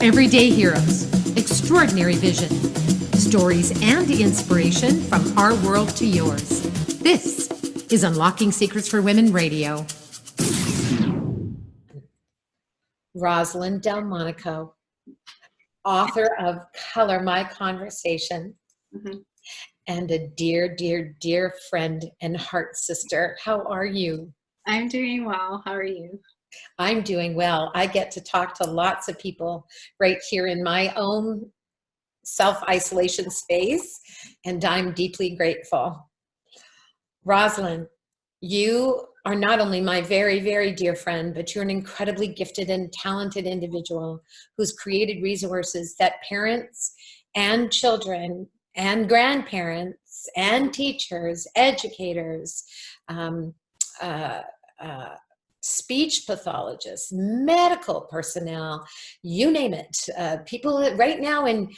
Everyday heroes, extraordinary vision, stories and inspiration from our world to yours. This is Unlocking Secrets for Women Radio. Rosslyn Delmonico, author of Color My Conversation, and a dear, dear, dear friend and heart sister. How are you? I'm doing well. How are you? I'm doing well. I get to talk to lots of people right here in my own self-isolation space, and I'm deeply grateful. Rosslyn, you are not only my very, very dear friend, but you're an incredibly gifted and talented individual who's created resources that parents and children and grandparents and teachers, educators, speech pathologists, medical personnel, you name it. People right now, and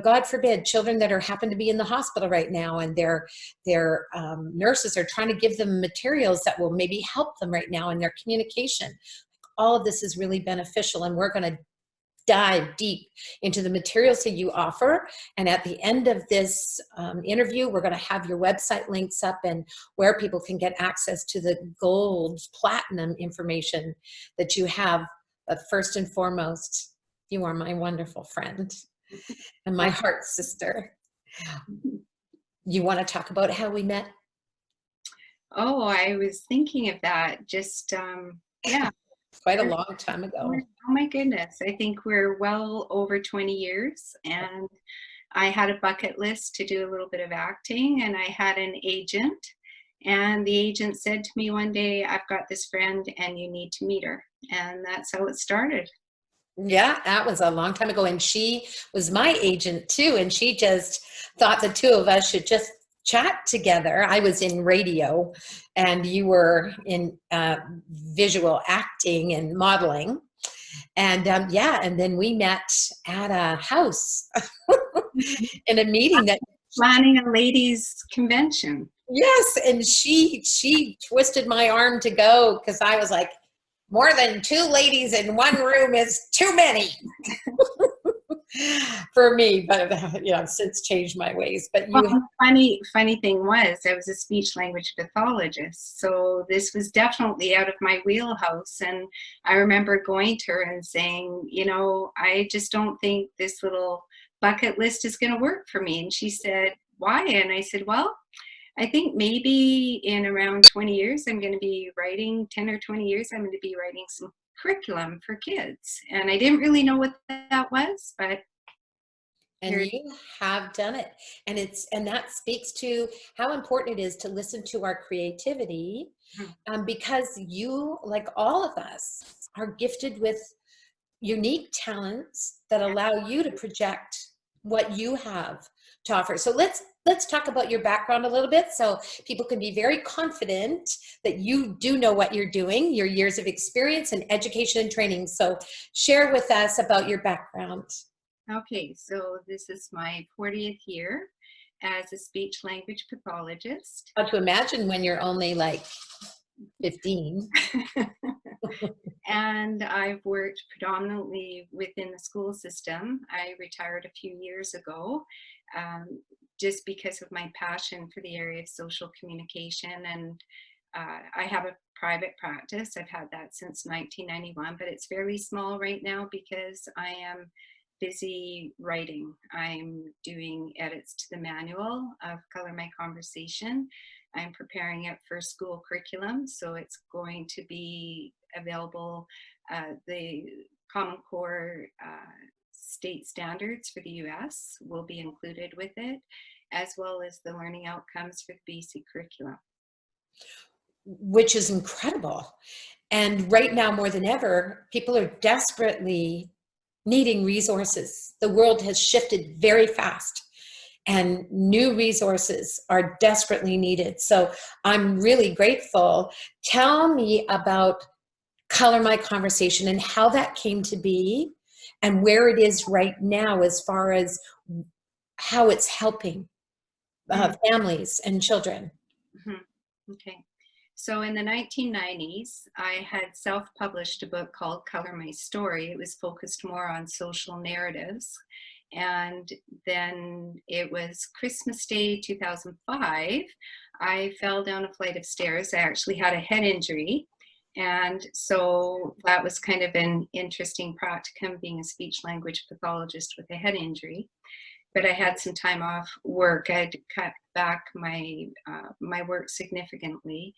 God forbid, children that happen to be in the hospital right now, and their nurses are trying to give them materials that will maybe help them right now in their communication. All of this is really beneficial, and we're going to dive deep into the materials that you offer. And at the end of this interview, we're going to have your website links up and where people can get access to the gold, platinum information that you have. But first and foremost, you are my wonderful friend and my heart sister. You want to talk about how we met? Oh, I was thinking of that. Yeah. Quite a long time ago. Oh my goodness. I think we're well over 20 years, and I had a bucket list to do a little bit of acting, and I had an agent, and the agent said to me one day, I've got this friend and you need to meet her. And that's how it started. Yeah, that was a long time ago. And she was my agent too. And she just thought the two of us should just chat together. I was in radio and you were in visual acting and modeling. And and then we met at a house in a meeting that planning a ladies' convention. Yes, and she twisted my arm to go because I was like, more than two ladies in one room is too many for me. But I've since changed my ways. But funny thing was, I was a speech language pathologist, so this was definitely out of my wheelhouse. And I remember going to her and saying, I just don't think this little bucket list is going to work for me. And she said, why? And I said, well, I think maybe in around 20 years, I'm going to be writing, 10 or 20 years, I'm going to be writing some curriculum for kids. And I didn't really know what that was, but. And you have done it. And that speaks to how important it is to listen to our creativity, because you, like all of us, are gifted with unique talents that allow you to project what you have to offer. So let's talk about your background a little bit so people can be very confident that you do know what you're doing, your years of experience and education and training. So share with us about your background. Okay, so this is my 40th year as a speech language pathologist. How to imagine when you're only like 15. And I've worked predominantly within the school system. I retired a few years ago just because of my passion for the area of social communication. And I have a private practice. I've had that since 1991, but it's fairly small right now because I am busy writing. I'm doing edits to the manual of Color My Conversation. I'm preparing it for school curriculum, so it's going to be available. The Common Core state standards for the US will be included with it, as well as the learning outcomes for the BC curriculum. Which is incredible. And right now, more than ever, people are desperately needing resources. The world has shifted very fast, and new resources are desperately needed. So I'm really grateful. Tell me about Color My Conversation and how that came to be and where it is right now as far as how it's helping families and children. Okay. So in the 1990s, I had self-published a book called Color My Story. It was focused more on social narratives. And then it was Christmas Day 2005. I fell down a flight of stairs. I actually had a head injury. And so that was kind of an interesting practicum, being a speech language pathologist with a head injury. But I had some time off work. I had to cut back my work significantly.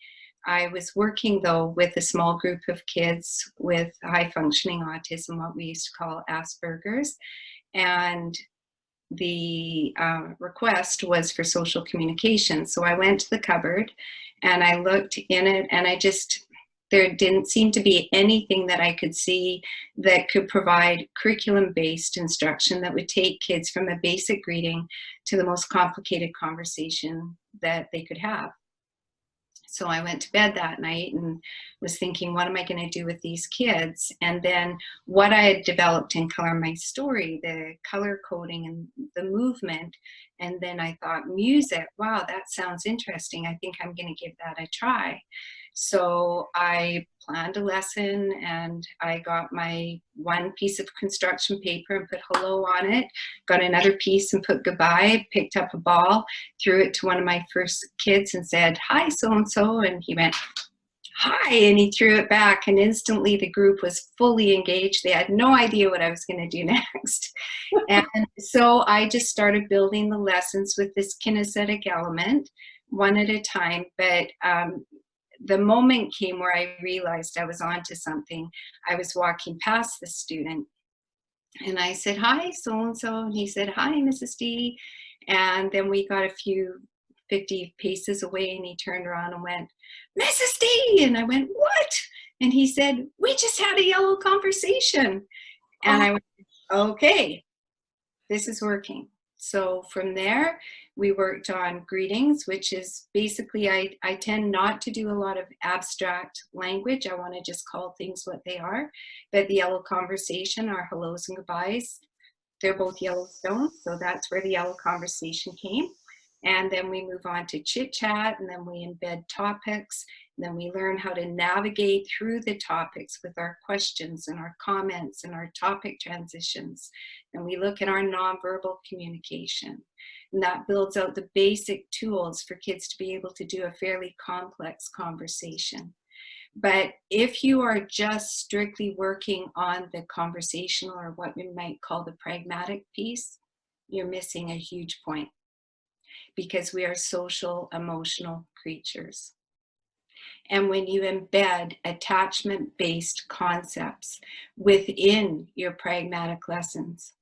I was working, though, with a small group of kids with high functioning autism, what we used to call Asperger's. And the request was for social communication. So I went to the cupboard and I looked in it, and there didn't seem to be anything that I could see that could provide curriculum-based instruction that would take kids from a basic greeting to the most complicated conversation that they could have. So I went to bed that night and was thinking, what am I going to do with these kids? And then what I had developed in Color My Story, the color coding and the movement. And then I thought, music, wow, that sounds interesting. I think I'm going to give that a try. So I planned a lesson, and I got my one piece of construction paper and put hello on it, got another piece and put goodbye, picked up a ball, threw it to one of my first kids and said, hi, so-and-so, and he went, hi, and he threw it back, and instantly the group was fully engaged. They had no idea what I was going to do next. And so I just started building the lessons with this kinesthetic element, one at a time. But the moment came where I realized I was onto something. I was walking past the student and I said, hi, so-and-so. And he said, hi, Mrs. D. And then we got a few 50 paces away, and he turned around and went, Mrs. D. And I went, what? And he said, we just had a yellow conversation. And I went, okay, this is working. So from there, we worked on greetings, which is basically, I tend not to do a lot of abstract language. I want to just call things what they are. But the yellow conversation, our hellos and goodbyes, they're both Yellowstone. So that's where the yellow conversation came. And then we move on to chit chat, and then we embed topics. And then we learn how to navigate through the topics with our questions and our comments and our topic transitions. And we look at our nonverbal communication. And that builds out the basic tools for kids to be able to do a fairly complex conversation. But if you are just strictly working on the conversational, or what we might call the pragmatic piece, you're missing a huge point, because we are social, emotional creatures. And when you embed attachment-based concepts within your pragmatic lessons,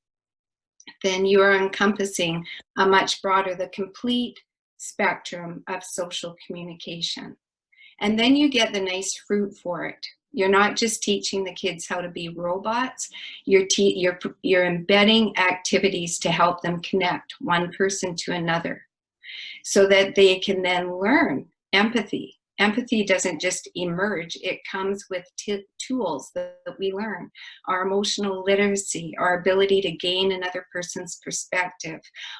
then you are encompassing a much broader, the complete spectrum of social communication. And then you get the nice fruit for it. You're not just teaching the kids how to be robots, you're embedding activities to help them connect one person to another, so that they can then learn empathy. Empathy doesn't just emerge, it comes with tools that we learn. Our emotional literacy, our ability to gain another person's perspective,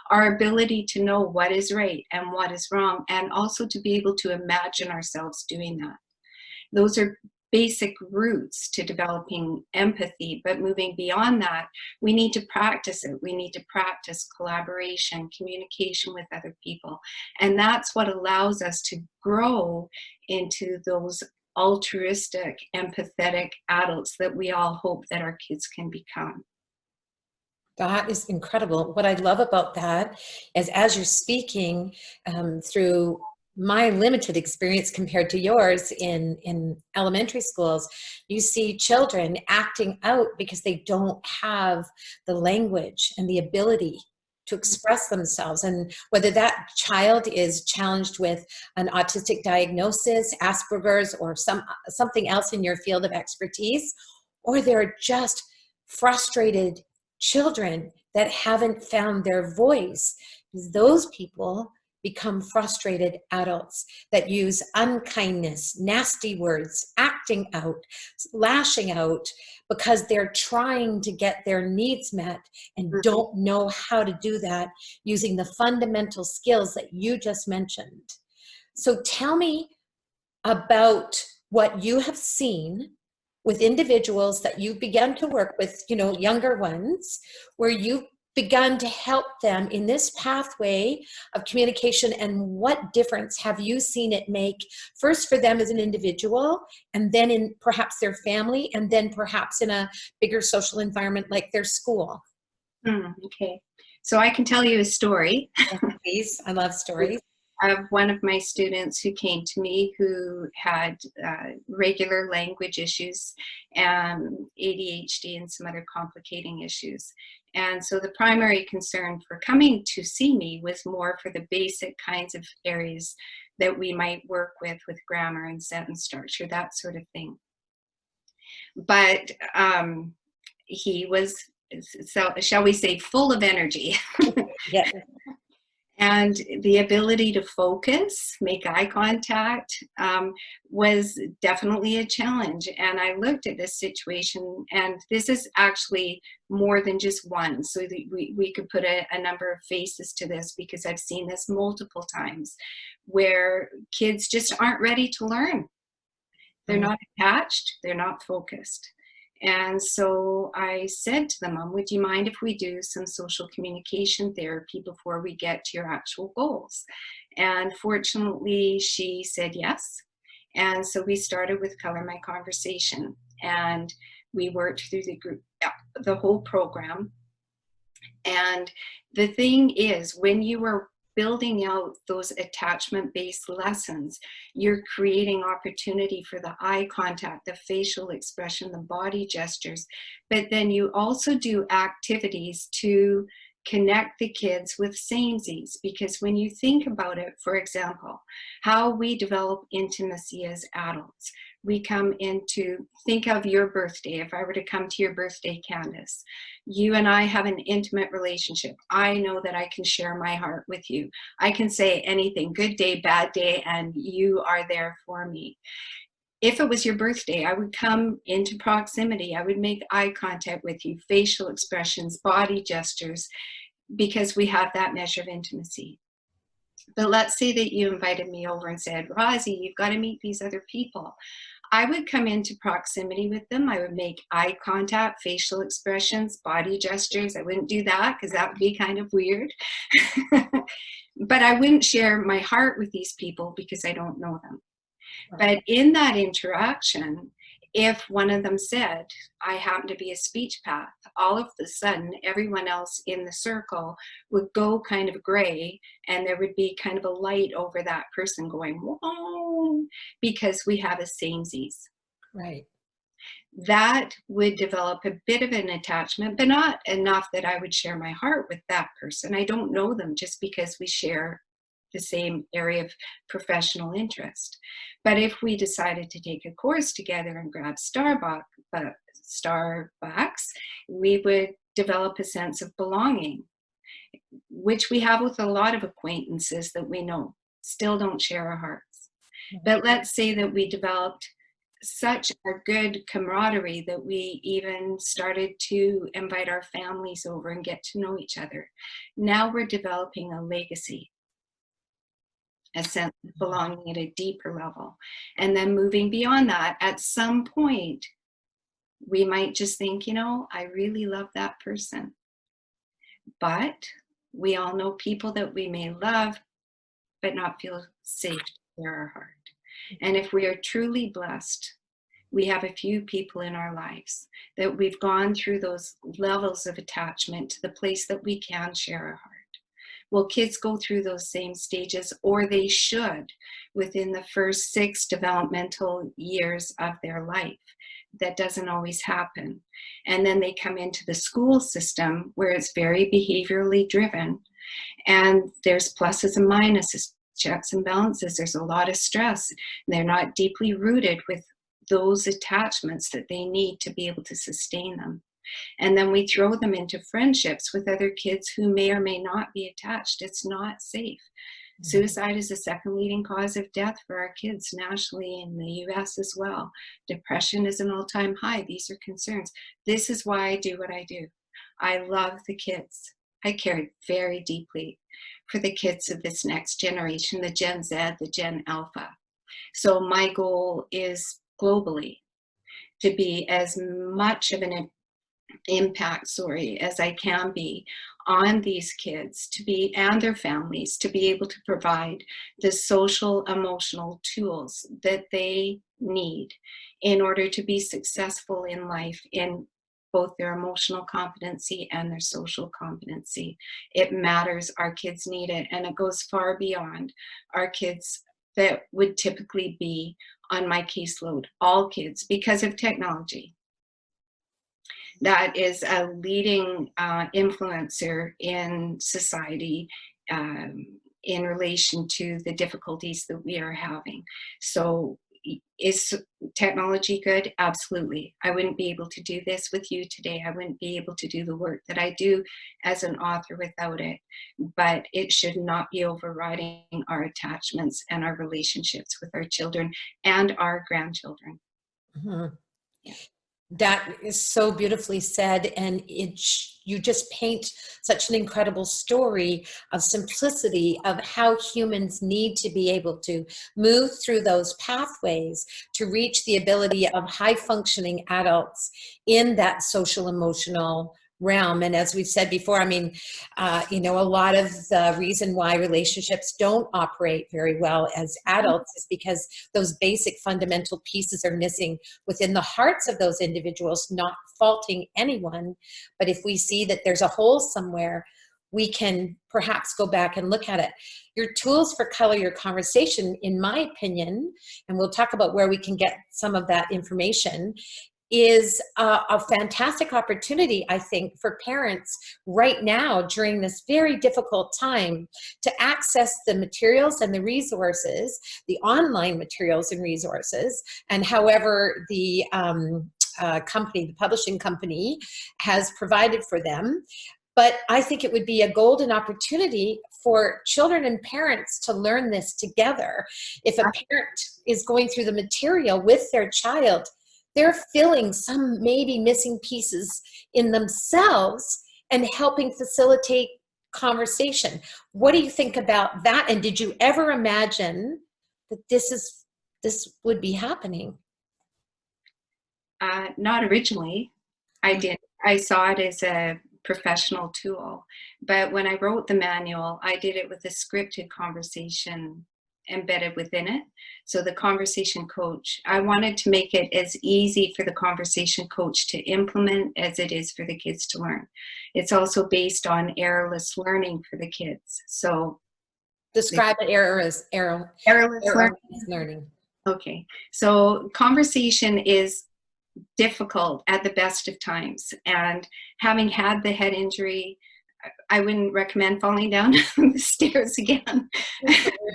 our ability to know what is right and what is wrong, and also to be able to imagine ourselves doing that. Those are basic roots to developing empathy, but moving beyond that, we need to practice it. We need to practice collaboration, communication with other people. And that's what allows us to grow into those altruistic, empathetic adults that we all hope that our kids can become. That is incredible. What I love about that is, as you're speaking through my limited experience compared to yours in elementary schools, you see children acting out because they don't have the language and the ability to express themselves. And whether that child is challenged with an autistic diagnosis, Asperger's, or something else in your field of expertise, or they're just frustrated children that haven't found their voice, those people become frustrated adults that use unkindness, nasty words, acting out, lashing out, because they're trying to get their needs met and don't know how to do that using the fundamental skills that you just mentioned. So tell me about what you have seen with individuals that you've begun to work with, you know, younger ones, where you've begun to help them in this pathway of communication, and what difference have you seen it make, first for them as an individual, and then in perhaps their family, and then perhaps in a bigger social environment like their school? Okay, so I can tell you a story. Please, I love stories. Of one of my students who came to me who had regular language issues, ADHD, and some other complicating issues. And so the primary concern for coming to see me was more for the basic kinds of areas that we might work with grammar and sentence structure, that sort of thing. But he was, so shall we say, full of energy. Yeah. And the ability to focus, make eye contact, was definitely a challenge. And I looked at this situation, and this is actually more than just one. So that we could put a number of faces to this, because I've seen this multiple times where kids just aren't ready to learn. They're not attached, they're not focused. And so I said to the mom, would you mind if we do some social communication therapy before we get to your actual goals? And fortunately, she said yes. And so we started with Color My Conversation, and we worked through the whole program. And the thing is, when you are building out those attachment-based lessons, you're creating opportunity for the eye contact, the facial expression, the body gestures, but then you also do activities to connect the kids with samesies. Because when you think about it, for example, how we develop intimacy as adults, we come into, think of your birthday. If I were to come to your birthday, Candace, you and I have an intimate relationship. I know that I can share my heart with you. I can say anything, good day, bad day, and you are there for me. If it was your birthday, I would come into proximity. I would make eye contact with you, facial expressions, body gestures, because we have that measure of intimacy. But let's say that you invited me over and said, Rosie, you've got to meet these other people. I would come into proximity with them. I would make eye contact, facial expressions, body gestures. I wouldn't do that because that would be kind of weird. But I wouldn't share my heart with these people because I don't know them. But in that interaction, if one of them said, I happen to be a speech path, all of a sudden, everyone else in the circle would go kind of gray, and there would be kind of a light over that person going, whoa, because we have a samesies. Right. That would develop a bit of an attachment, but not enough that I would share my heart with that person. I don't know them just because we share the same area of professional interest. But if we decided to take a course together and grab Starbucks, we would develop a sense of belonging, which we have with a lot of acquaintances that we know still don't share our hearts. But let's say that we developed such a good camaraderie that we even started to invite our families over and get to know each other. Now we're developing a legacy, a sense of belonging at a deeper level. And then moving beyond that, at some point, we might just think, you know, I really love that person. But we all know people that we may love, but not feel safe to share our heart. And if we are truly blessed, we have a few people in our lives that we've gone through those levels of attachment to the place that we can share our heart. Well, kids go through those same stages, or they should, within the first 6 developmental years of their life. That doesn't always happen. And then they come into the school system where it's very behaviorally driven, and there's pluses and minuses, checks and balances. There's a lot of stress. They're not deeply rooted with those attachments that they need to be able to sustain them. And then we throw them into friendships with other kids who may or may not be attached. It's not safe. Suicide is the second leading cause of death for our kids nationally, in the US as well. Depression is an all-time high. These are concerns. This is why I do what I do. I love the kids. I care very deeply for the kids of this next generation, the Gen Z, the Gen Alpha. So my goal is globally to be as much of an impact, as I can be on these kids, to be, and their families, to be able to provide the social emotional tools that they need in order to be successful in life, in both their emotional competency and their social competency. It matters. Our kids need it, and it goes far beyond our kids that would typically be on my caseload, all kids, because of technology. That is a leading influencer in society in relation to the difficulties that we are having. So is technology good? Absolutely. I wouldn't be able to do this with you today. I wouldn't be able to do the work that I do as an author without it. But it should not be overriding our attachments and our relationships with our children and our grandchildren. Mhm. Yeah. That is so beautifully said, and you just paint such an incredible story of simplicity of how humans need to be able to move through those pathways to reach the ability of high functioning adults in that social emotional realm. And as we've said before, I mean, you know, a lot of the reason why relationships don't operate very well as adults is because those basic fundamental pieces are missing within the hearts of those individuals, not faulting anyone. But if we see that there's a hole somewhere, we can perhaps go back and look at it. Your tools for Color Your Conversation, in my opinion, and we'll talk about where we can get some of that information, is a fantastic opportunity, I think, for parents right now during this very difficult time to access the materials and the resources, the online materials and resources, and however the company, the publishing company, has provided for them. But I think it would be a golden opportunity for children and parents to learn this together. If a parent is going through the material with their child, they're filling some maybe missing pieces in themselves and helping facilitate conversation. What do you think about that? And did you ever imagine that this would be happening? Not originally. I did. I saw it as a professional tool. But when I wrote the manual, I did it with a scripted conversation embedded within it. So the conversation coach, I wanted to make it as easy for the conversation coach to implement as it is for the kids to learn. It's also based on errorless learning for the kids. So describe it. Errorless learning. Okay. So conversation is difficult at the best of times. And having had the head injury, I wouldn't recommend falling down the stairs again.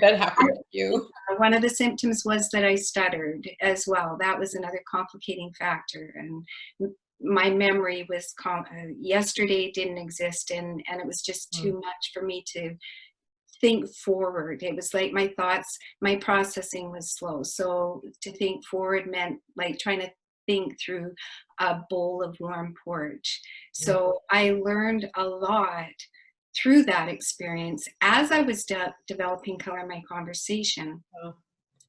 That happened to you. One of the symptoms was that I stuttered as well. That was another complicating factor. And my memory was, yesterday didn't exist, and it was just too much for me to think forward. It was like my thoughts, my processing was slow. So to think forward meant like trying to think through a bowl of warm porridge. So I learned a lot through that experience as I was developing Color My Conversation.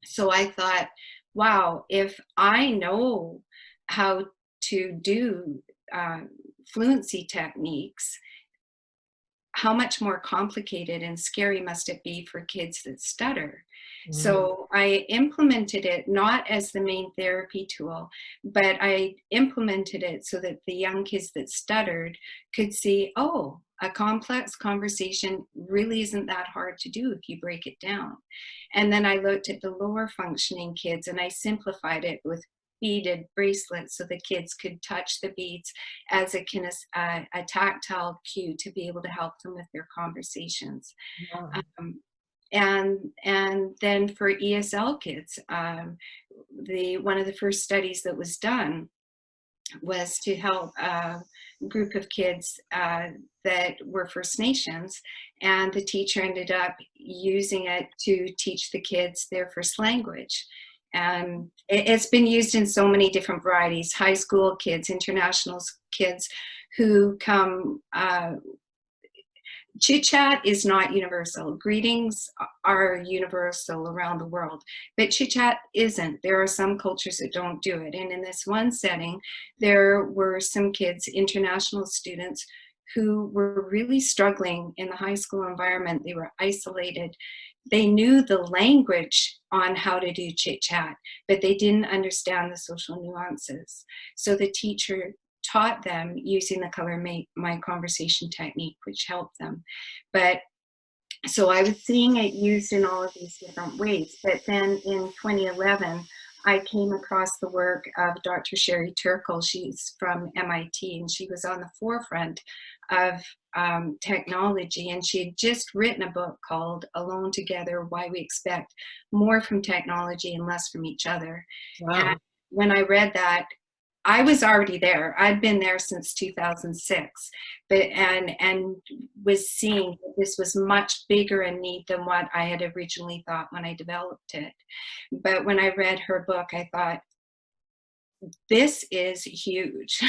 So I thought, wow, if I know how to do fluency techniques, how much more complicated and scary must it be for kids that stutter? So I implemented it not as the main therapy tool, but I implemented it so that the young kids that stuttered could see, oh, a complex conversation really isn't that hard to do if you break it down. And then I looked at the lower functioning kids and I simplified it with beaded bracelets so the kids could touch the beads as a tactile cue to be able to help them with their conversations. And then for ESL kids, one of the first studies that was done was to help a group of kids that were First Nations, and the teacher ended up using it to teach the kids their first language. And it's been used in so many different varieties: high school kids, international kids who come chit chat is not universal. Greetings are universal around the world, but chit chat isn't. There are some cultures that don't do it. And in this one setting, there were some kids, international students, who were really struggling in the high school environment. They were isolated. They knew the language on how to do chit chat, but they didn't understand the social nuances. So the teacher taught them using the color my conversation technique, which helped them. But so I was seeing it used in all of these different ways. But then in 2011, I came across the work of Dr. Sherry Turkle. She's from MIT, and she was on the forefront of technology. And she had just written a book called Alone Together, Why We Expect More from Technology and Less from Each Other. Wow. And when I read that, I was already there. I'd been there since 2006, but and was seeing that this was much bigger in need than what I had originally thought when I developed it. But when I read her book, I thought, this is huge.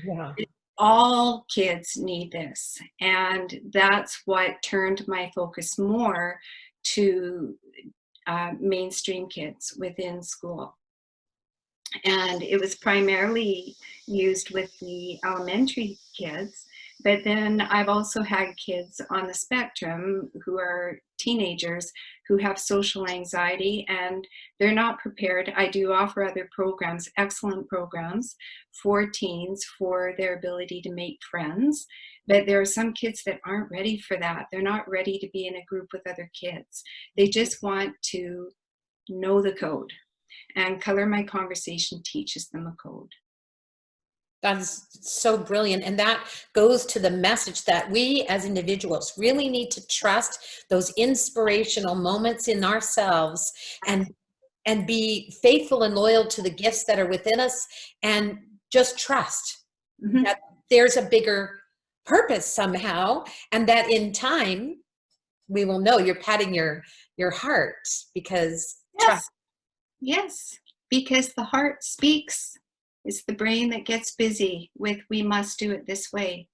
Yeah. All kids need this. And that's what turned my focus more to mainstream kids within school. And it was primarily used with the elementary kids, but then I've also had kids on the spectrum who are teenagers who have social anxiety and they're not prepared. I do offer other programs, excellent programs for teens for their ability to make friends, but there are some kids that aren't ready for that. They're not ready to be in a group with other kids. They just want to know the code. And Color My Conversation teaches them a code. That's so brilliant. And that goes to the message that we as individuals really need to trust those inspirational moments in ourselves and be faithful and loyal to the gifts that are within us, and just trust that there's a bigger purpose somehow, and that in time we will know. You're patting your heart because trust. Yes, because the heart speaks. It's the brain that gets busy with, we must do it this way.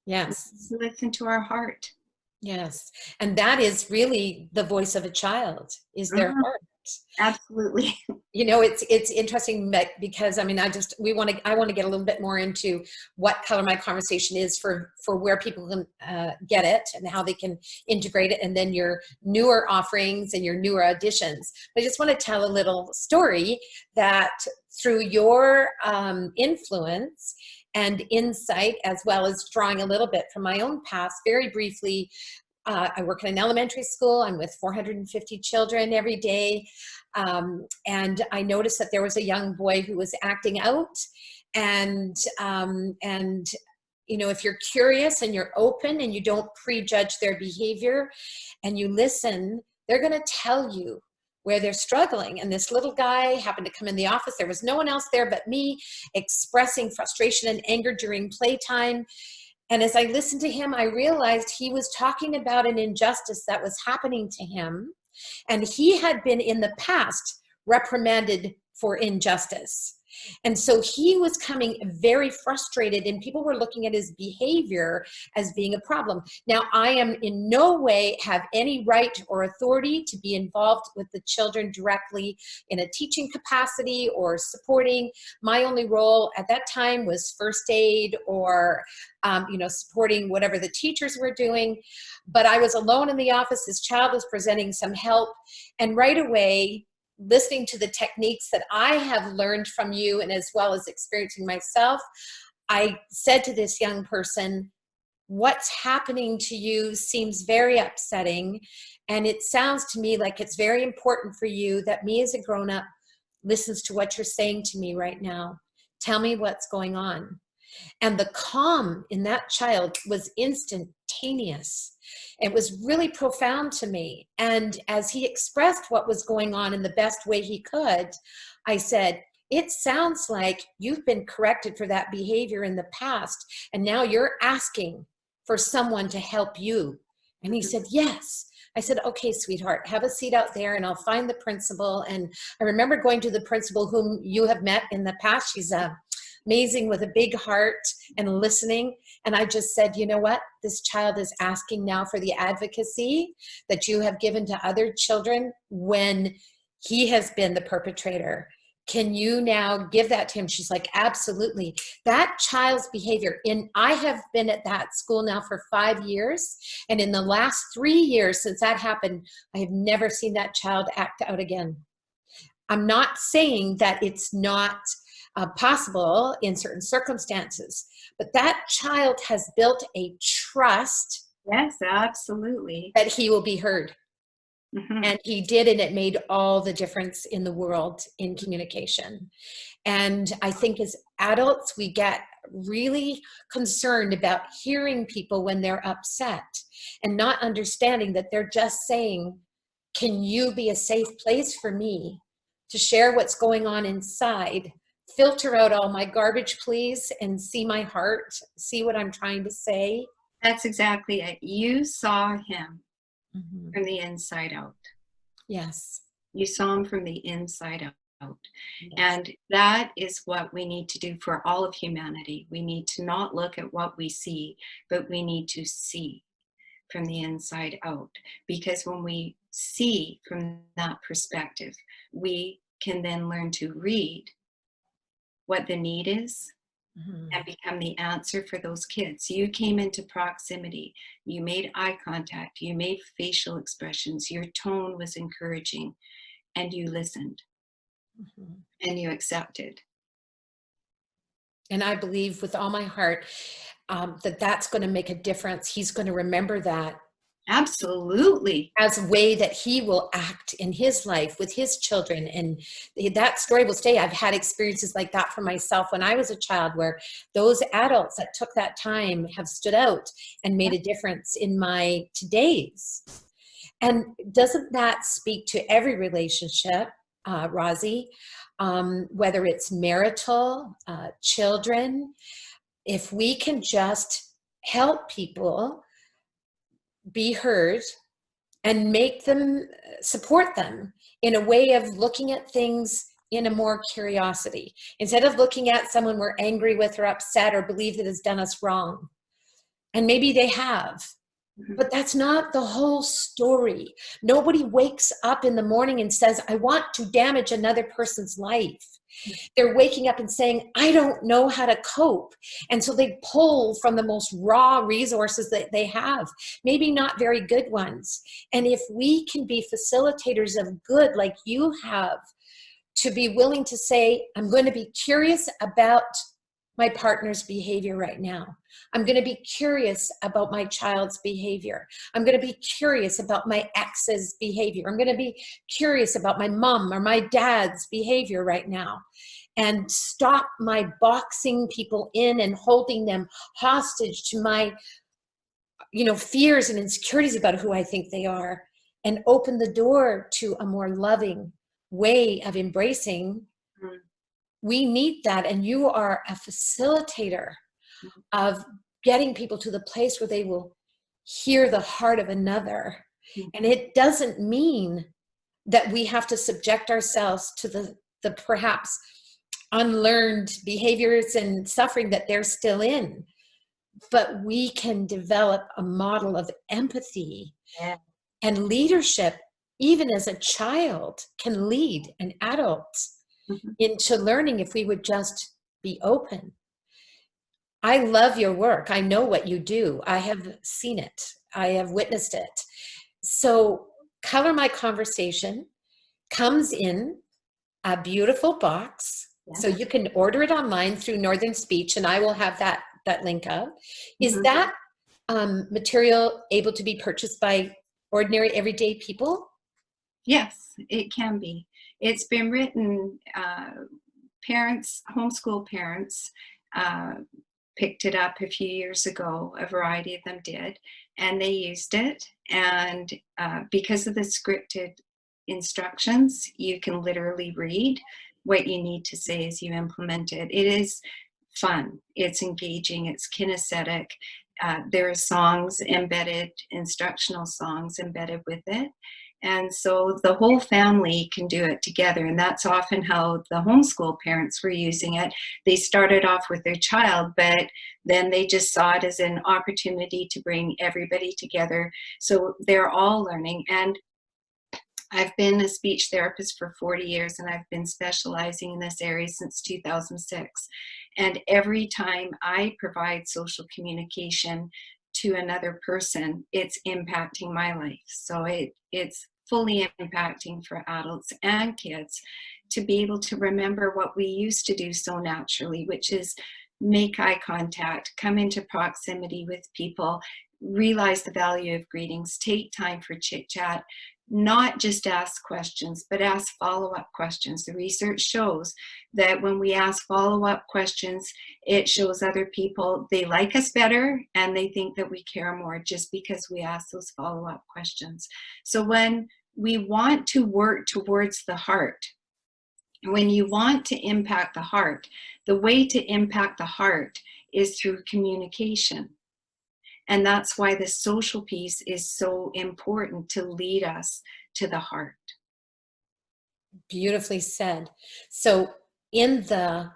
Yes. Listen to our heart. Yes. And that is really the voice of a child, is their heart. Absolutely. You know, it's interesting because I mean, I want to get a little bit more into what Color My Conversation is for where people can get it and how they can integrate it, and then your newer offerings and your newer additions. But I just want to tell a little story that through your influence and insight, as well as drawing a little bit from my own past, very briefly, I work in an elementary school. I'm with 450 children every day. And I noticed that there was a young boy who was acting out. And you know, if you're curious and you're open and you don't prejudge their behavior and you listen, they're going to tell you where they're struggling. And this little guy happened to come in the office. There was no one else there but me, expressing frustration and anger during playtime. And as I listened to him, I realized he was talking about an injustice that was happening to him. And he had been in the past reprimanded for injustice. And so he was coming very frustrated, and people were looking at his behavior as being a problem. Now, I am in no way have any right or authority to be involved with the children directly in a teaching capacity or supporting. My only role at that time was first aid or you know, supporting whatever the teachers were doing. But I was alone in the office. This child was presenting some help, and right away, listening to the techniques that I have learned from you and as well as experiencing myself, I said to this young person, what's happening to you seems very upsetting. And it sounds to me like it's very important for you that me as a grown-up listens to what you're saying to me right now. Tell me what's going on. And the calm in that child was instantaneous. It was really profound to me. And as he expressed what was going on in the best way he could, I said, it sounds like you've been corrected for that behavior in the past, and now you're asking for someone to help you. And he said, yes. I said, okay, sweetheart, have a seat out there and I'll find the principal. And I remember going to the principal whom you have met in the past. She's a amazing with a big heart and listening. And I just said, you know what? This child is asking now for the advocacy that you have given to other children when he has been the perpetrator. Can you now give that to him? She's like, absolutely. That child's behavior I have been at that school now for 5 years. And in the last 3 years since that happened, I have never seen that child act out again. I'm not saying that it's not possible in certain circumstances, but that child has built a trust. Yes, absolutely. That he will be heard. Mm-hmm. And he did, and it made all the difference in the world in communication. And I think as adults, we get really concerned about hearing people when they're upset and not understanding that they're just saying, can you be a safe place for me to share what's going on inside? Filter out all my garbage, please, and see my heart, see what I'm trying to say. That's exactly it. You saw him from the inside out. Yes. You saw him from the inside out. Yes. And that is what we need to do for all of humanity. We need to not look at what we see, but we need to see from the inside out. Because when we see from that perspective, we can then learn to read what the need is, and become the answer for those kids. You came into proximity, you made eye contact, you made facial expressions, your tone was encouraging, and you listened, and you accepted. And I believe with all my heart that that's going to make a difference. He's going to remember that. Absolutely. As a way that he will act in his life with his children. And that story will stay. I've had experiences like that for myself when I was a child, where those adults that took that time have stood out and made a difference in my today's. And doesn't that speak to every relationship, Rosie, whether it's marital, children? If we can just help people be heard and make them, support them in a way of looking at things in a more curiosity, instead of looking at someone we're angry with or upset or believe that has done us wrong. And maybe they have, but that's not the whole story. Nobody wakes up in the morning and says, I want to damage another person's life. They're waking up and saying, I don't know how to cope. And so they pull from the most raw resources that they have, maybe not very good ones. And if we can be facilitators of good like you have, to be willing to say, I'm going to be curious about my partner's behavior right now. I'm going to be curious about my child's behavior. I'm going to be curious about my ex's behavior. I'm going to be curious about my mom or my dad's behavior right now. And stop my boxing people in and holding them hostage to my, fears and insecurities about who I think they are, and open the door to a more loving way of embracing. We need that. And you are a facilitator of getting people to the place where they will hear the heart of another. And it doesn't mean that we have to subject ourselves to the perhaps unlearned behaviors and suffering that they're still in. But we can develop a model of empathy and leadership, even as a child can lead an adult into learning if we would just be open. I love your work. I know what you do. I have seen it. I have witnessed it. So Color My Conversation comes in a beautiful box. So you can order it online through Northern Speech, and I will have that link up. Is that material able to be purchased by ordinary, everyday people? Yes, it can be. It's been written, parents, homeschool parents, picked it up a few years ago. A variety of them did, and they used it. And because of the scripted instructions, you can literally read what you need to say as you implement it. It is fun. It's engaging. It's kinesthetic. There are songs embedded, instructional songs embedded with it. And so the whole family can do it together. And that's often how the homeschool parents were using it. They started off with their child, but then they just saw it as an opportunity to bring everybody together. So they're all learning. And I've been a speech therapist for 40 years, and I've been specializing in this area since 2006. And every time I provide social communication to another person, it's impacting my life. So it's fully impacting for adults and kids to be able to remember what we used to do so naturally, which is make eye contact, come into proximity with people, realize the value of greetings, take time for chit chat, not just ask questions, but ask follow-up questions. The research shows that when we ask follow-up questions, it shows other people they like us better and they think that we care more just because we ask those follow-up questions. So when we want to work towards the heart, when you want to impact the heart, the way to impact the heart is through communication. And that's why the social piece is so important to lead us to the heart. Beautifully said. So in the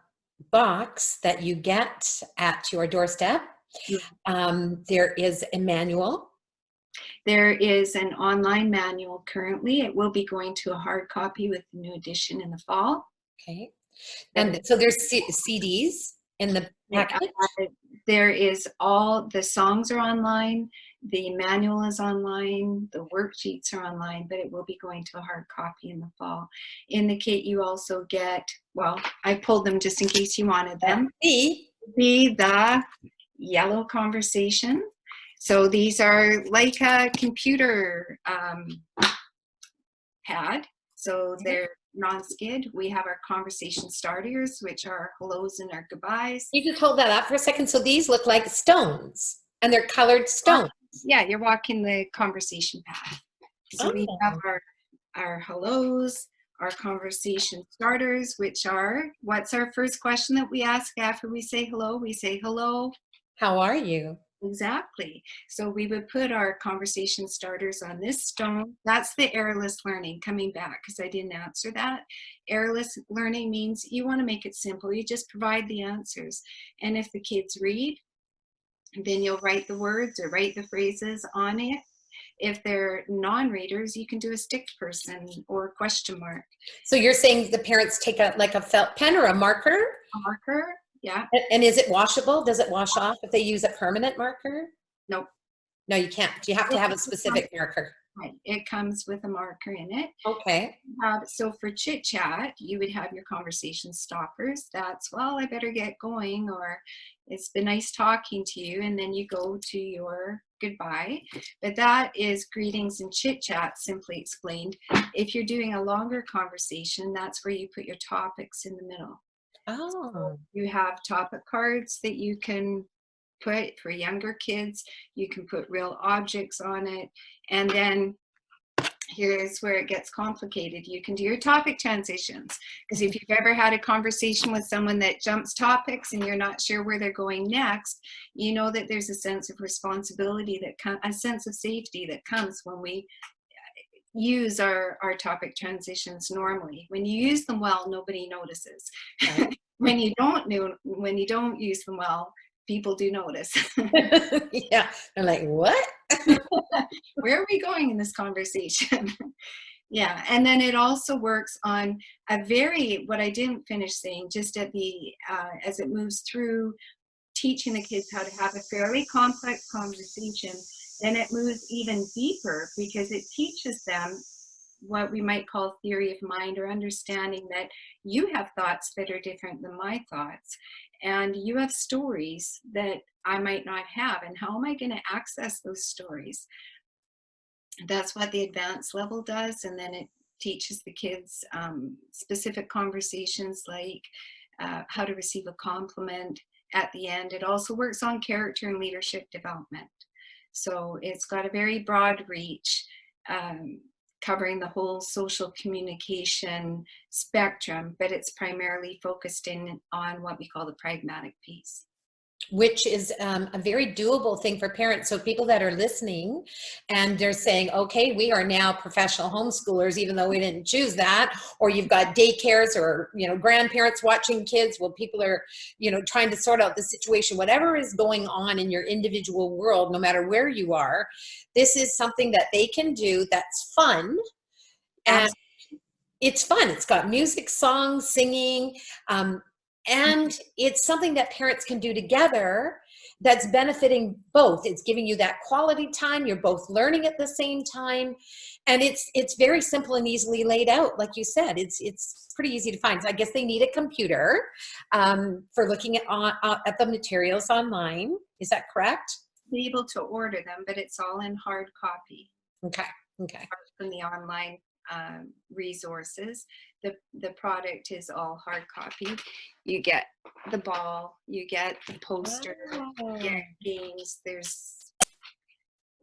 box that you get at your doorstep, there is a manual. There is an online manual currently. It will be going to a hard copy with the new edition in the fall. Okay. And so there's CDs in the package? There is all the songs are online, the manual is online, the worksheets are online, but it will be going to a hard copy in the fall. In the kit, you also get, well, I pulled them just in case you wanted them. The yellow conversation. So these are like a computer pad. So they're non-skid. We have our conversation starters, which are hellos and our goodbyes. You just hold that up for a second. So these look like stones, and they're colored stones. Yeah, you're walking the conversation path. So we have our hellos, our conversation starters, which are, what's our first question that we ask after we say hello? We say hello. How are you? Exactly. So we would put our conversation starters on this stone. That's the errorless learning, coming back because I didn't answer that. Errorless learning means you want to make it simple. You just provide the answers. And if the kids read, then you'll write the words or write the phrases on it. If they're non-readers, you can do a stick person or a question mark. So you're saying the parents take like a felt pen or a marker? A marker. Yeah. And is it washable? Does it wash off if they use a permanent marker? Nope. No, you can't. You have to have a specific marker. Right. It comes with a marker in it. Okay. So for chit chat, you would have your conversation stoppers. That's, well, I better get going, or it's been nice talking to you. And then you go to your goodbye. But that is greetings and chit chat, simply explained. If you're doing a longer conversation, that's where you put your topics in the middle. Oh. So you have topic cards that you can put for younger kids. You can put real objects on it. And then here's where it gets complicated. You can do your topic transitions, because if you've ever had a conversation with someone that jumps topics and you're not sure where they're going next, you know that there's a sense of responsibility, a sense of safety that comes when we use our topic transitions normally. When you use them well, nobody notices. Right. when you don't use them well, people do notice. Yeah, they're like, what? Where are we going in this conversation? Yeah, and then it also works on what I didn't finish saying, just at the as it moves through teaching the kids how to have a fairly complex conversation, then it moves even deeper because it teaches them what we might call theory of mind, or understanding that you have thoughts that are different than my thoughts, and you have stories that I might not have, and how am I going to access those stories? That's what the advanced level does. And then it teaches the kids specific conversations like how to receive a compliment at the end. It also works on character and leadership development. So it's got a very broad reach, covering the whole social communication spectrum, but it's primarily focused on what we call the pragmatic piece. which is a very doable thing for parents. So people that are listening and they're saying, okay, we are now professional homeschoolers, even though we didn't choose that, or you've got daycares or, grandparents watching kids. Well, people are, trying to sort out the situation, whatever is going on in your individual world, no matter where you are, this is something that they can do that's fun. And it's fun. It's got music, songs, singing, and it's something that parents can do together that's benefiting both. It's giving you that quality time. You're both learning at the same time. And it's very simple and easily laid out. Like you said, it's pretty easy to find. So I guess they need a computer for looking at the materials online. Is that correct? Be able to order them, but it's all in hard copy. Okay. From the online resources. The product is all hard copy. You get the ball, you get the poster, you get games. There's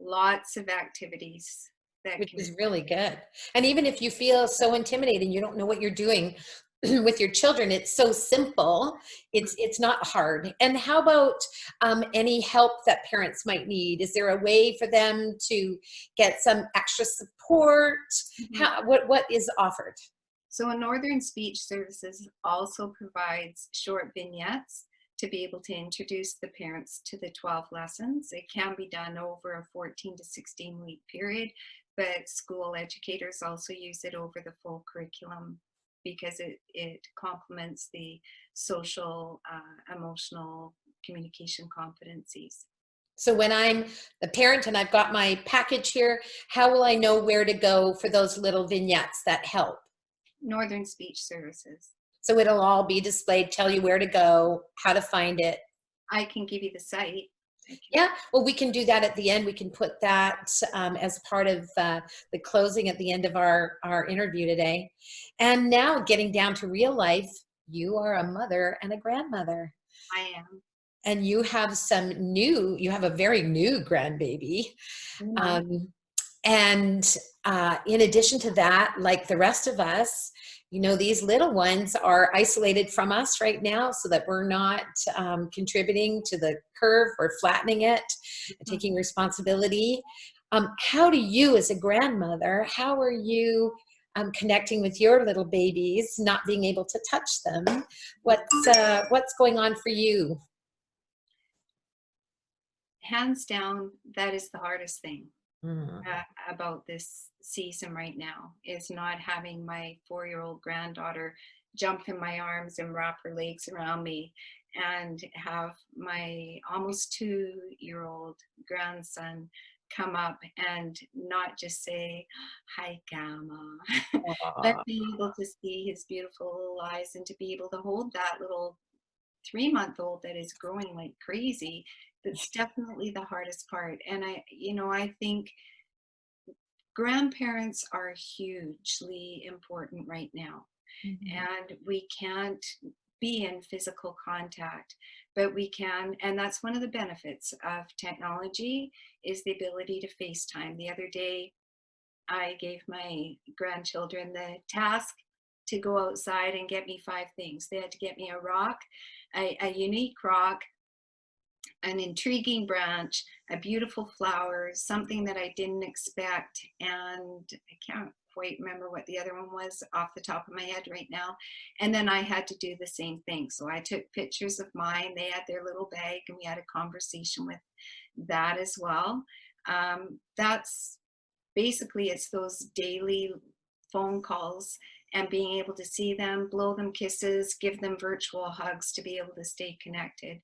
lots of activities which is really good. And even if you feel so intimidated, you don't know what you're doing with your children, it's so simple. It's not hard. And how about any help that parents might need? Is there a way for them to get some extra support? What is offered? So Northern Speech Services also provides short vignettes to be able to introduce the parents to the 12 lessons. It can be done over a 14 to 16 week period, but school educators also use it over the full curriculum because it complements the social, emotional communication competencies. So when I'm the parent and I've got my package here, how will I know where to go for those little vignettes that help? Northern Speech Services. So it'll all be displayed, tell you where to go, how to find it. I can give you the site. Yeah, well, we can do that at the end. We can put that as part of the closing at the end of our interview today. And now getting down to real life, you are a mother and a grandmother. I am. And you have a very new grandbaby. And in addition to that, like the rest of us, these little ones are isolated from us right now so that we're not contributing to the curve or flattening it, taking responsibility. How do you, as a grandmother, how are you connecting with your little babies, not being able to touch them? What's going on for you? Hands down, that is the hardest thing about this season right now, is not having my 4-year-old granddaughter jump in my arms and wrap her legs around me, and have my almost 2-year-old grandson come up and not just say, "Hi, Gamma," but be able to see his beautiful little eyes and to be able to hold that little 3-month-old that is growing like crazy. That's definitely the hardest part. And I think grandparents are hugely important right now. And we can't be in physical contact, but we can, and that's one of the benefits of technology, is the ability to FaceTime. The other day, I gave my grandchildren the task to go outside and get me 5 things. They had to get me a rock, a unique rock, an intriguing branch, a beautiful flower, something that I didn't expect, and I can't quite remember what the other one was off the top of my head right now. And then I had to do the same thing. So I took pictures of mine. They had their little bag, and we had a conversation with that as well. That's basically, it's those daily phone calls and being able to see them, blow them kisses, give them virtual hugs to be able to stay connected.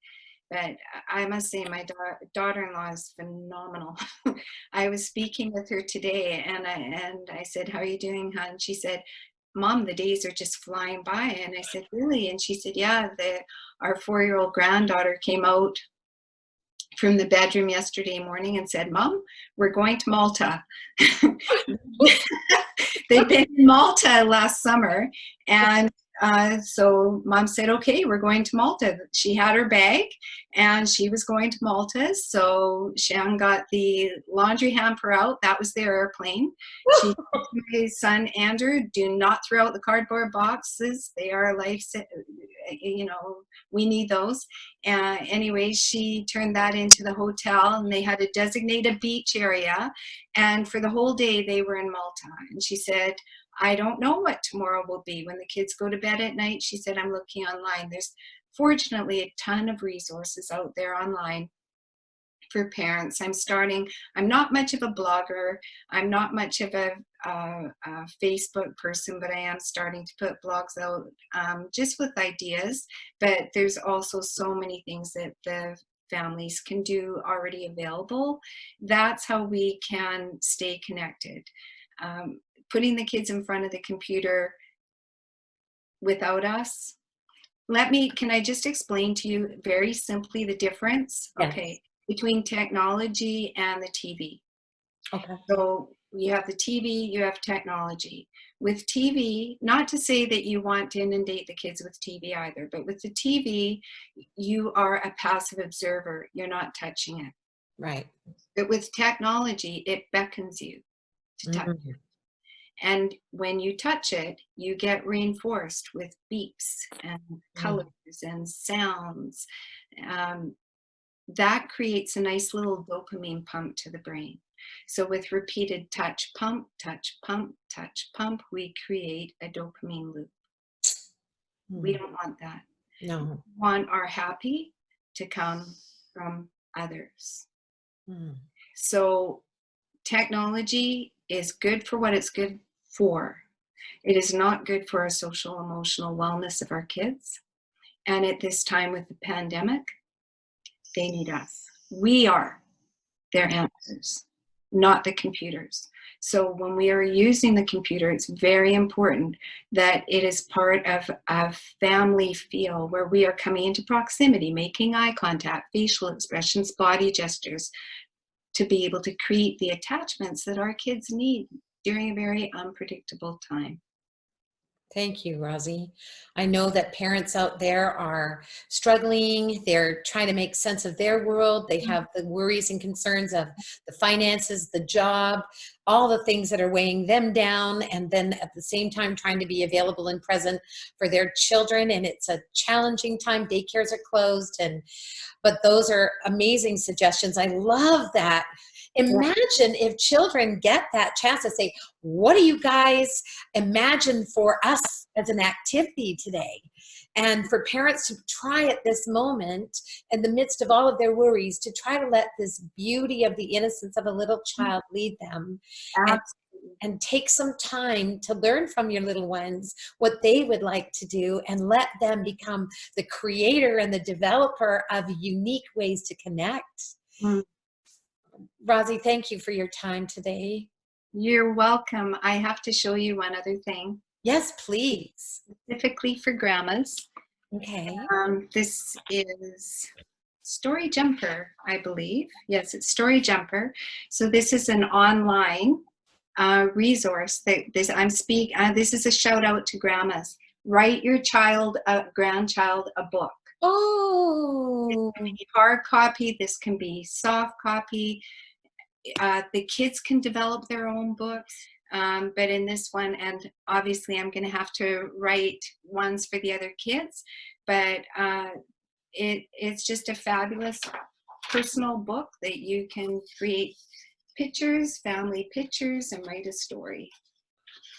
But I must say, my daughter-in-law is phenomenal. I was speaking with her today, and I said, "How are you doing, hon?" She said, "Mom, the days are just flying by." And I said, "Really?" And she said, "Yeah, our 4-year-old granddaughter came out from the bedroom yesterday morning and said, 'Mom, we're going to Malta.'" They've been in Malta last summer, and So mom said, okay, we're going to Malta. She had her bag and she was going to Malta. So Shan got the laundry hamper out. That was their airplane. She said to my son, Andrew, do not throw out the cardboard boxes. They are you know, we need those. Anyway, she turned that into the hotel and they had a designated beach area. And for the whole day they were in Malta. And she said, I don't know what tomorrow will be. When the kids go to bed at night, she said, I'm looking online. There's fortunately a ton of resources out there online for parents. I'm not much of a blogger. I'm not much of a Facebook person, but I am starting to put blogs out just with ideas. But there's also so many things that the families can do already available. That's how we can stay connected. Putting the kids in front of the computer without us. Can I just explain to you very simply the difference? Yes. Okay, between technology and the TV. Okay. So you have the TV, you have technology. With TV, not to say that you want to inundate the kids with TV either, but with the TV, you are a passive observer. You're not touching it. Right. But with technology, it beckons you to touch it. And when you touch it, you get reinforced with beeps and colors and sounds. That creates a nice little dopamine pump to the brain. So with repeated touch, pump, touch, pump, touch, pump, we create a dopamine loop. We don't want that. No. We want our happy to come from others. So technology is good for what it's good for. It is not good for our social emotional wellness of our kids. And at this time with the pandemic, they need us. We are their answers, not the computers. So when we are using the computer, it's very important that it is part of a family feel where we are coming into proximity, making eye contact, facial expressions, body gestures, to be able to create the attachments that our kids need during a very unpredictable time. Thank you, Rosie. I know that parents out there are struggling. They're trying to make sense of their world. They have the worries and concerns of the finances, the job, all the things that are weighing them down, and then at the same time trying to be available and present for their children. And it's a challenging time. Daycares are closed, but those are amazing suggestions. I love that. Imagine if children get that chance to say, what do you guys imagine for us as an activity today? And for parents to try at this moment, in the midst of all of their worries, to try to let this beauty of the innocence of a little child lead them. And take some time to learn from your little ones what they would like to do, and let them become the creator and the developer of unique ways to connect. Rosie, thank you for your time today. You're welcome. I have to show you one other thing. Yes, please. Specifically for grandmas. Okay. This is Story Jumper, I believe. Yes, it's Story Jumper. So this is an online resource that this is a shout out to grandmas. Write your grandchild a book. Oh. This can be hard copy. This can be soft copy. The kids can develop their own books, but in this one, and obviously I'm going to have to write ones for the other kids, but it's just a fabulous personal book that you can create pictures, family pictures, and write a story.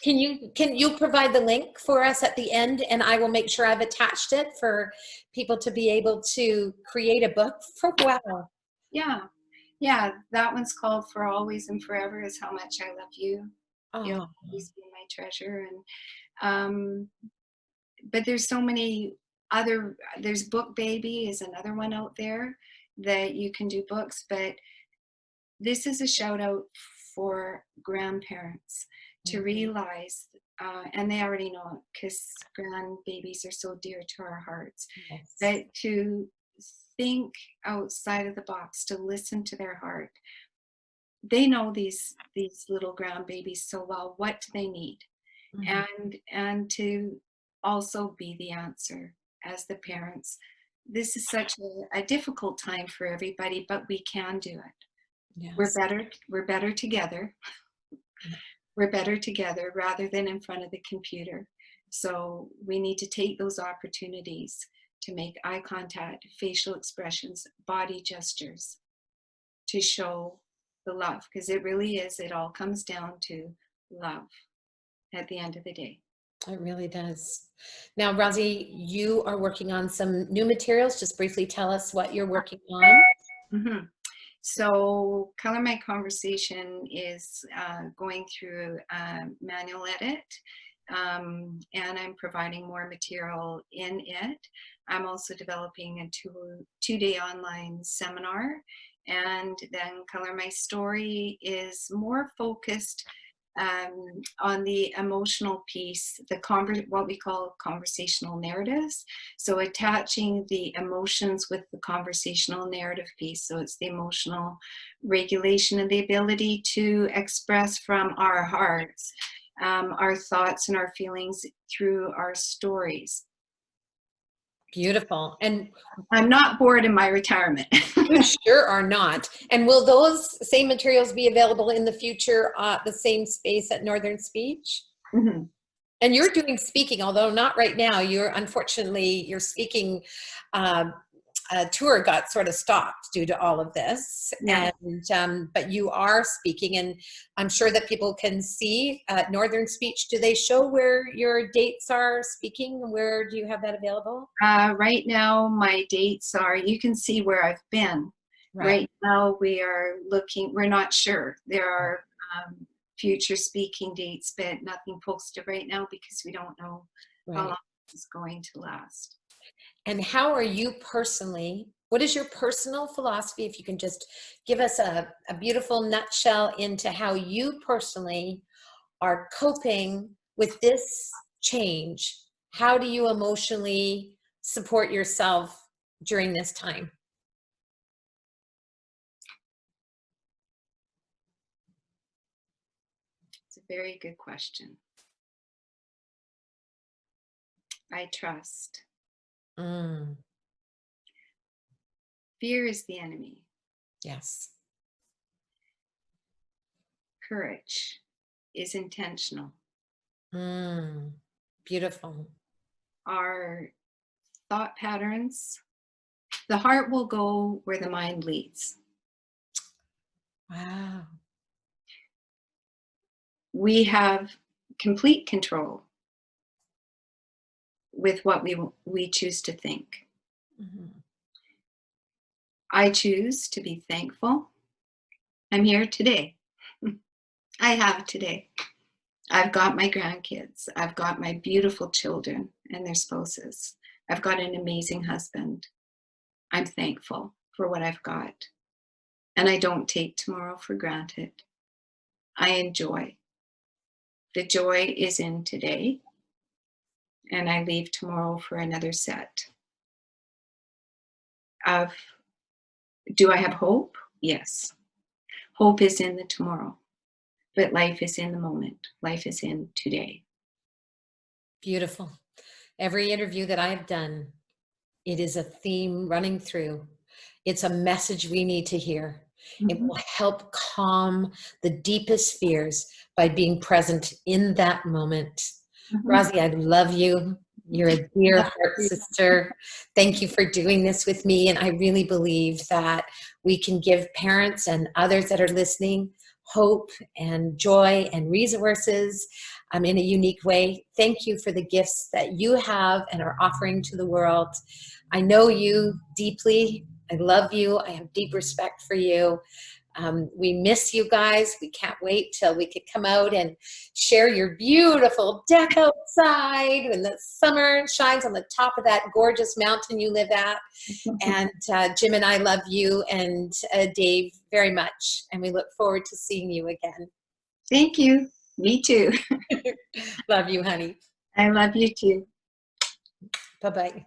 Can you provide the link for us at the end, and I will make sure I've attached it for people to be able to create a book for? Wow. Yeah, that one's called For Always and Forever Is How Much I Love You. You'll always be my treasure. And but there's so many other, there's Book Baby is another one out there that you can do books, but this is a shout out for grandparents to realize, and they already know it because grandbabies are so dear to our hearts, but to think outside of the box, to listen to their heart. They know these little grandbabies so well. What do they need? And to also be the answer as the parents. This is such a difficult time for everybody, but we can do it. Yes. We're better together. We're better together rather than in front of the computer. So we need to take those opportunities to make eye contact, facial expressions, body gestures to show the love, because it really is, it all comes down to love at the end of the day. It really does. Now, Rosie, you are working on some new materials. Just briefly tell us what you're working on. Mm-hmm. So Color My Conversation is going through manual edit, and I'm providing more material in it. I'm also developing a two-day online seminar, and then Color My Story is more focused on the emotional piece, what we call conversational narratives. So attaching the emotions with the conversational narrative piece. So it's the emotional regulation and the ability to express from our hearts, our thoughts and our feelings through our stories. Beautiful. And I'm not bored in my retirement. you sure are not. And will those same materials be available in the future at the same space at Northern Speech? Mm-hmm. And you're doing speaking, although not right now. Unfortunately, your speaking tour got sort of stopped due to all of this. Yeah. And but you are speaking, and I'm sure that people can see at Northern Speech. Do they show where your dates are speaking? Where do you have that available? Right now, my dates are, you can see where I've been. Right now, we're not sure. There are future speaking dates, but nothing posted right now because we don't know how long this is going to last. And how are you personally, what is your personal philosophy? If you can just give us a beautiful nutshell into how you personally are coping with this change. How do you emotionally support yourself during this time? It's a very good question. I trust. Fear is the enemy. Yes. Courage is intentional. Beautiful. Our thought patterns, the heart will go where the mind leads. Wow. We have complete control with what we choose to think. Mm-hmm. I choose to be thankful. I'm here today. I have today. I've got my grandkids. I've got my beautiful children and their spouses. I've got an amazing husband. I'm thankful for what I've got. And I don't take tomorrow for granted. I enjoy. The joy is in today. And I leave tomorrow for another set. Do I have hope? Yes. Hope is in the tomorrow. But life is in the moment. Life is in today. Beautiful. Every interview that I've done, it is a theme running through. It's a message we need to hear. Mm-hmm. It will help calm the deepest fears by being present in that moment. Mm-hmm. Rosie, I love you. You're a dear heart sister. Thank you for doing this with me. And I really believe that we can give parents and others that are listening hope and joy and resources in a unique way. Thank you for the gifts that you have and are offering to the world. I know you deeply. I love you. I have deep respect for you. We miss you guys. We can't wait till we could come out and share your beautiful deck outside when the summer shines on the top of that gorgeous mountain you live at. And Jim and I love you and Dave very much. And we look forward to seeing you again. Thank you. Me too. Love you, honey. I love you too. Bye-bye.